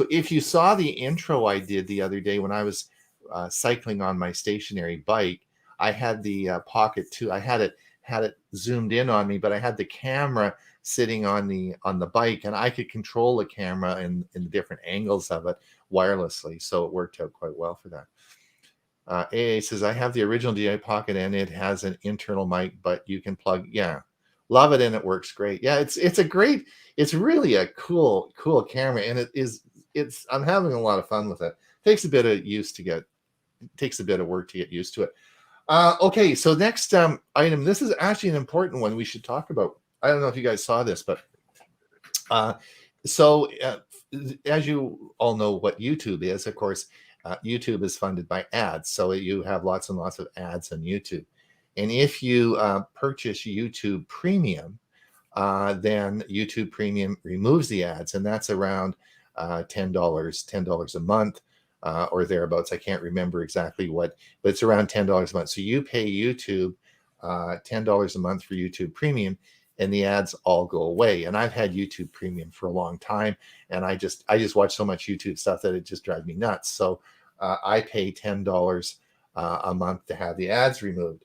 if you saw the intro I did the other day when I was cycling on my stationary bike, I had the Pocket 2. I had it zoomed in on me, but I had the camera sitting on the bike, and I could control the camera in the different angles of it wirelessly. So it worked out quite well for that. AA says, I have the original DJI Pocket, and it has an internal mic, but you can plug. Yeah, love it, and it works great. Yeah, it's really a cool camera, and I'm having a lot of fun with it. Takes a bit of work to get used to it. Okay, so next item. This is actually an important one we should talk about. I don't know if you guys saw this, but as you all know what YouTube is, of course, YouTube is funded by ads. So you have lots and lots of ads on YouTube. And if you purchase YouTube Premium, then YouTube Premium removes the ads, and that's around $10 a month. Or thereabouts. I can't remember exactly what, but it's around $10 a month. So you pay YouTube $10 a month for YouTube Premium, and the ads all go away. And I've had YouTube Premium for a long time, and I just watch so much YouTube stuff that it just drives me nuts. So I pay $10 a month to have the ads removed.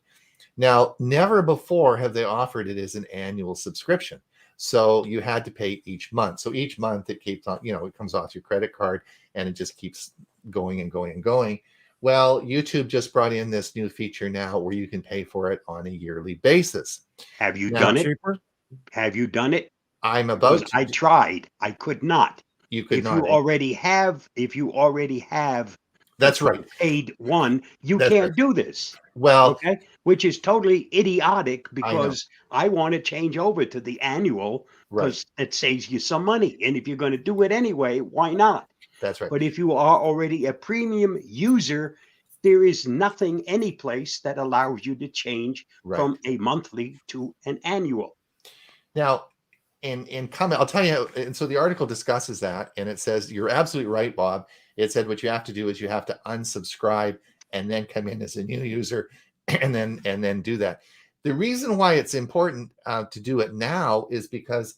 Now, never before have they offered it as an annual subscription. So you had to pay each month. So each month it keeps on, it comes off your credit card, and it just keeps going and going and going. Well, YouTube just brought in this new feature now where you can pay for it on a yearly basis. Have you done it? Cheaper? Have you done it? I'm about to. I tried. I could not. You could not. If you already have That's right. paid one, you can't do this. Well, okay, which is totally idiotic because I want to change over to the annual because it saves you some money. And if you're going to do it anyway, why not? That's right. But if you are already a premium user, there is nothing any place that allows you to change Right. from a monthly to an annual. Now, in comment, I'll tell you, and so the article discusses that, and it says, you're absolutely right, Bob. It said what you have to do is you have to unsubscribe and then come in as a new user and then do that. The reason why it's important to do it now is because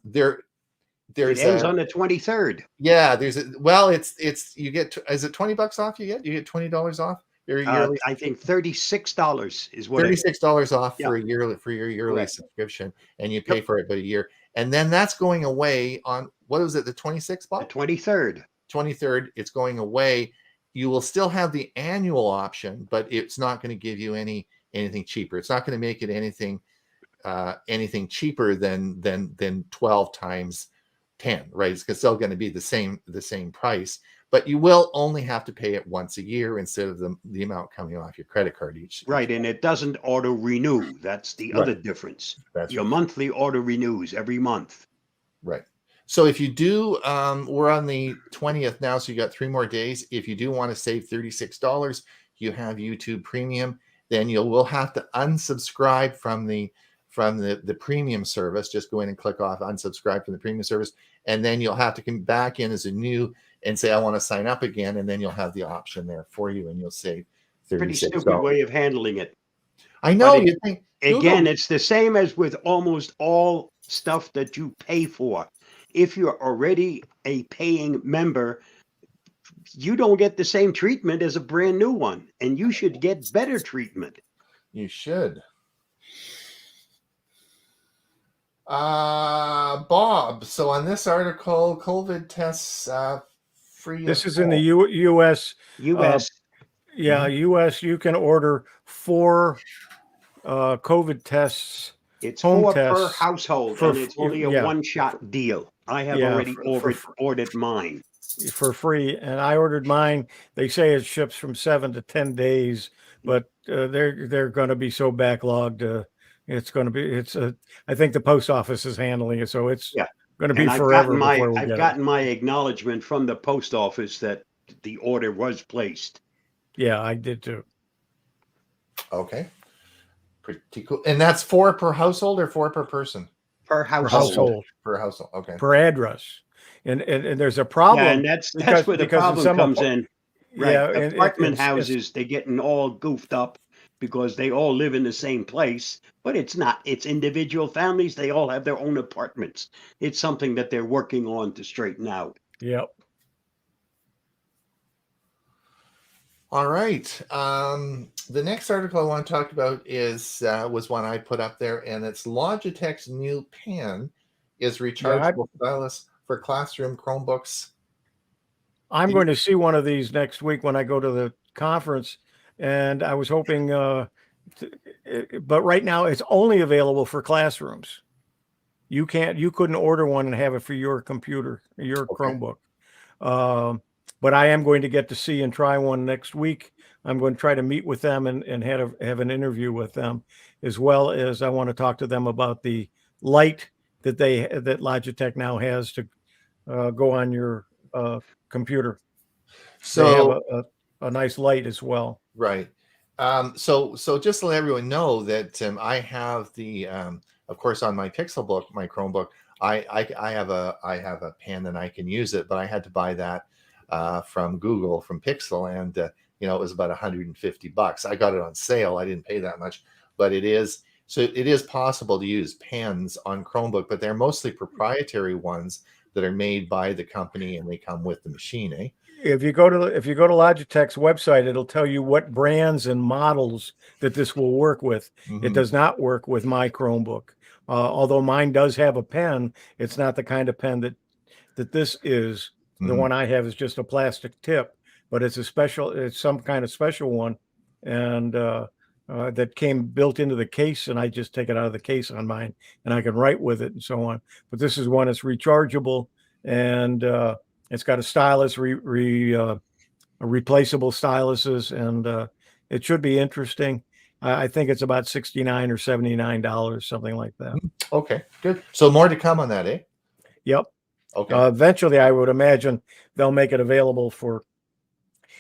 there's It ends on the 23rd. yeah, it's you get, is it $20 off? You get $20 off your yearly. I think $36 is what $36 off Yeah. for your yearly Correct. subscription, and you pay for it but a year, and then that's going away on, what was it, the 26th, the Bob? 23rd. 23rd. It's going away. You will still have the annual option, but it's not going to give you anything cheaper. It's not going to make it anything cheaper than 12 times 10, right? It's still going to be the same price, but you will only have to pay it once a year instead of the amount coming off your credit card each. Right, and it doesn't auto renew. That's the Right. other difference. That's Your right. monthly auto renews every month. Right. So if you do, we're on the 20th now, so you got 3 more days. If you do want to save $36, you have YouTube Premium, then you will have to unsubscribe from the premium service. Just go in and click off unsubscribe from the premium service, and then you'll have to come back in as a new and say, I want to sign up again, and then you'll have the option there for you, and you'll save Pretty $36. stupid way of handling it. I know. But You think Again, Google- it's the same as with almost all stuff that you pay for. If you're already a paying member, you don't get the same treatment as a brand new one, and you should get better treatment. You should. Bob, so on this article, COVID tests free. This of is in the all. U.S. U.S. Yeah, U.S. You can order 4 COVID tests. It's home 4 per tests household, for- and it's only a yeah. one-shot deal. I have Yeah, already for- ordered mine. for free, and I ordered mine. They say it ships from 7 to 10 days, but they're going to be so backlogged. It's going to be. I think the post office is handling it, so it's Yeah. going to be And forever before we I've get gotten my acknowledgement from the post office that the order was placed. it. Yeah, I did too. Okay. Pretty cool. And that's 4 per household or 4 per person? Per Per household. household, Per household. Okay. per address, and there's a problem. Yeah, and that's because- where the because problem some comes apart- in. Right. Yeah, and Apartment it's- houses, they're getting all goofed up because they all live in the same place, but it's not. It's individual families. They all have their own apartments. It's something that they're working on to straighten out. Yep. All right. The next article I want to talk about was one I put up there, and it's Logitech's new pen is rechargeable stylus for classroom Chromebooks. I'm going to see one of these next week when I go to the conference, and I was hoping, but right now it's only available for classrooms. You couldn't order one and have it for your computer, your Chromebook. But I am going to get to see and try one next week. I'm going to try to meet with them and have an interview with them, as well as I want to talk to them about the light that Logitech now has to go on your computer. So they have a nice light as well. Right. So just to let everyone know that I have the, of course, on my Pixelbook, my Chromebook, I have a pen and I can use it, but I had to buy that from Google, from Pixel, and it was about $150. I got it on sale. I didn't pay that much, but it is possible to use pens on Chromebook, but they're mostly proprietary ones that are made by the company and they come with the machine, eh? If you go to Logitech's website, it'll tell you what brands and models that this will work with. Mm-hmm. It does not work with my Chromebook. Although mine does have a pen, it's not the kind of pen that this is. The one I have is just a plastic tip, but it's some kind of special one, and that came built into the case, and I just take it out of the case on mine, and I can write with it and so on. But this is one that's rechargeable, and it's got a stylus, replaceable styluses, and it should be interesting. I think it's about $69 or $79, something like that. Okay, good. So more to come on that, eh? Yep. Okay. Eventually, I would imagine they'll make it available for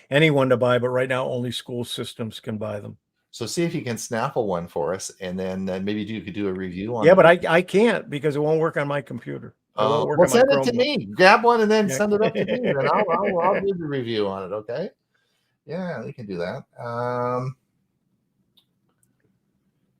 anyone to buy, but right now only school systems can buy them. So see if you can snaffle one for us, and then maybe you could do a review on. Yeah, but I can't because it won't work on my computer. It won't work on my send it to Chromebook. me. Grab one and then Yeah. send it up to me, and I'll do the review on it. Okay. Yeah, we can do that.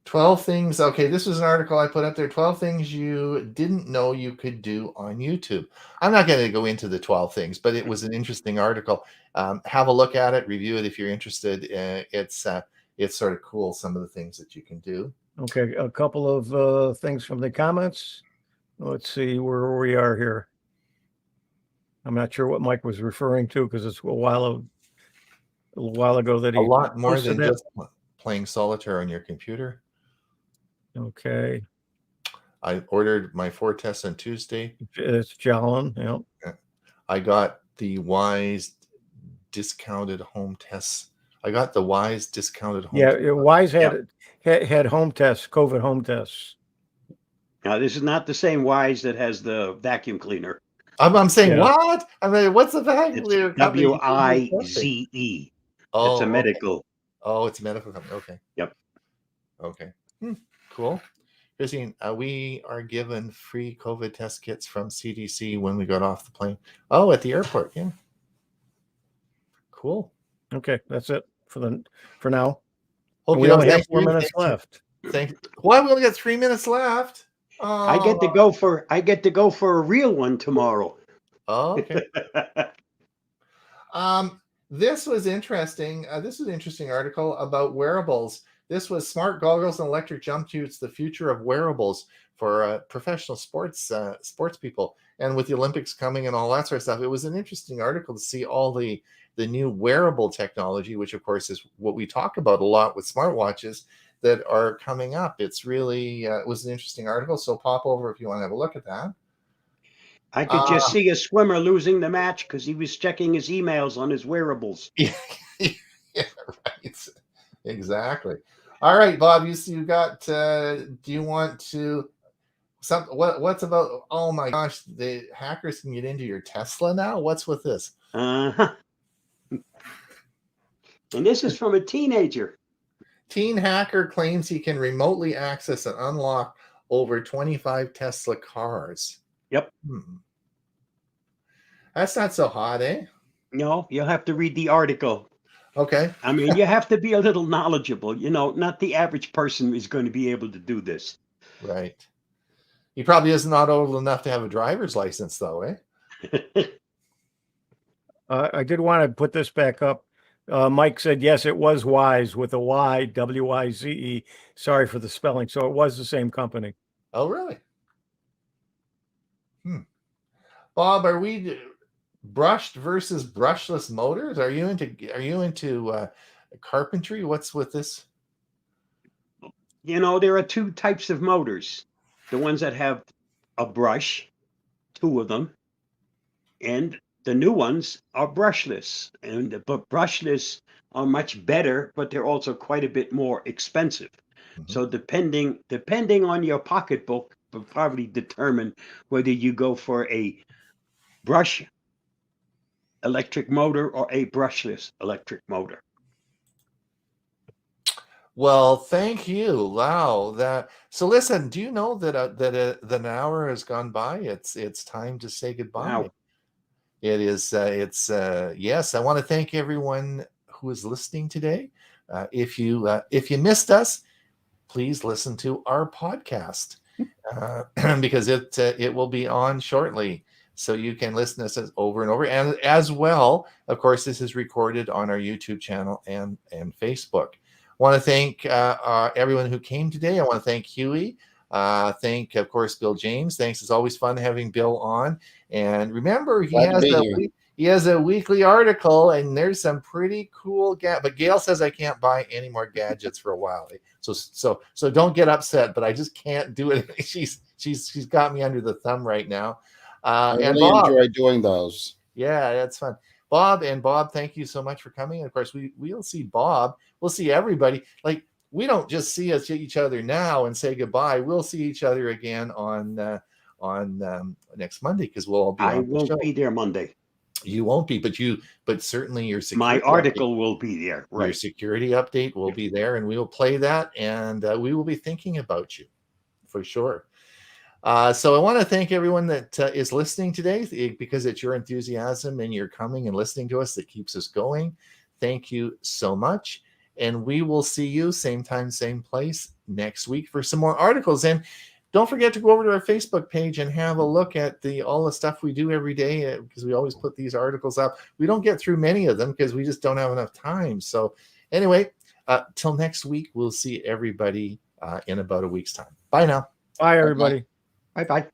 12 things. Okay, this was an article I put up there. 12 things you didn't know you could do on YouTube. I'm not going to go into the 12 things, but it was an interesting article. Have a look at it, review it if you're interested. It's sort of cool, some of the things that you can do. Okay, a couple of things from the comments. Let's see where we are here. I'm not sure what Mike was referring to because it's a while ago that he A lot more posted than that. just playing solitaire on your computer. Okay, I ordered my 4 tests on Tuesday. it's Jalen. Yeah. I got the Wise discounted home tests. I got the Wise discounted home. Yeah, Wise had home tests, COVID home tests. Now, this is not the same Wise that has the vacuum cleaner. I'm saying Yeah. what? I mean, what's the vacuum cleaner company? WIZE. Oh, It's a okay. medical. Oh, it's a medical company. Okay. Yep. Okay. Cool. Christine, we are given free COVID test kits from CDC when we got off the plane. Oh, at the airport. Yeah. Cool. Okay, that's it for now. Okay, We only have thank 4 you. minutes left. Thank. Why we only got 3 minutes left? Oh. I get to go for a real one tomorrow. Oh, okay. This was interesting. This was an interesting article about wearables. This was smart goggles and electric jumpsuits, the future of wearables for professional sports people. And with the Olympics coming and all that sort of stuff, it was an interesting article to see all the new wearable technology, which of course is what we talk about a lot with smartwatches that are coming up. It's really, it was an interesting article. So pop over if you want to have a look at that. I could just see a swimmer losing the match because he was checking his emails on his wearables. Yeah, right. Exactly. All right, Bob, you got, do you want to, what's about, oh my gosh, the hackers can get into your Tesla now? What's with this? Uh-huh. And this is from a teenager. Teen hacker claims he can remotely access and unlock over 25 Tesla cars. Yep. That's not so hot, eh? No, you'll have to read the article. Okay. I mean, you have to be a little knowledgeable. Not the average person is going to be able to do this. Right. He probably is not old enough to have a driver's license, though, eh? I did want to put this back up. Mike said, yes, it was Wise with a Y, W-I-Z-E. Sorry for the spelling. So it was the same company. Oh, really? Bob, are we brushed versus brushless motors? Are you into carpentry? What's with this? There are 2 types of motors. The ones that have a brush, 2 of them, and the new ones are brushless. But brushless are much better, but they're also quite a bit more expensive. Mm-hmm. So depending on your pocketbook, will probably determine whether you go for a brush electric motor or a brushless electric motor. Well, thank you. Wow. So listen, do you know that an hour has gone by? It's time to say goodbye. Wow. It is. Yes. I want to thank everyone who is listening today. If you missed us, please listen to our podcast because it will be on shortly. So you can listen to us over and over. And as well, of course, this is recorded on our YouTube channel and Facebook. I want to thank everyone who came today. I want to thank Huey. Thank, of course, Bill James. Thanks. It's always fun having Bill on. And remember, he has a weekly article, and there's some pretty cool But Gail says I can't buy any more gadgets for a while. So don't get upset, but I just can't do it. She's got me under the thumb right now. I and really Bob, enjoy doing those. Yeah, that's fun. Bob, thank you so much for coming. And of course, we'll see Bob. We'll see everybody. Like, we don't just see each other now and say goodbye. We'll see each other again on next Monday because we'll all be. I won't be there Monday. You won't be, but certainly your My security article will be there. your Right. security update will be there, and we will play that, and we will be thinking about you for sure. So I want to thank everyone that is listening today, because it's your enthusiasm and your coming and listening to us that keeps us going. Thank you so much. And we will see you same time, same place next week for some more articles. And don't forget to go over to our Facebook page and have a look at all the stuff we do every day, because we always put these articles up. We don't get through many of them because we just don't have enough time. So anyway, till next week, we'll see everybody in about a week's time. Bye now. Bye, everybody. Bye-bye.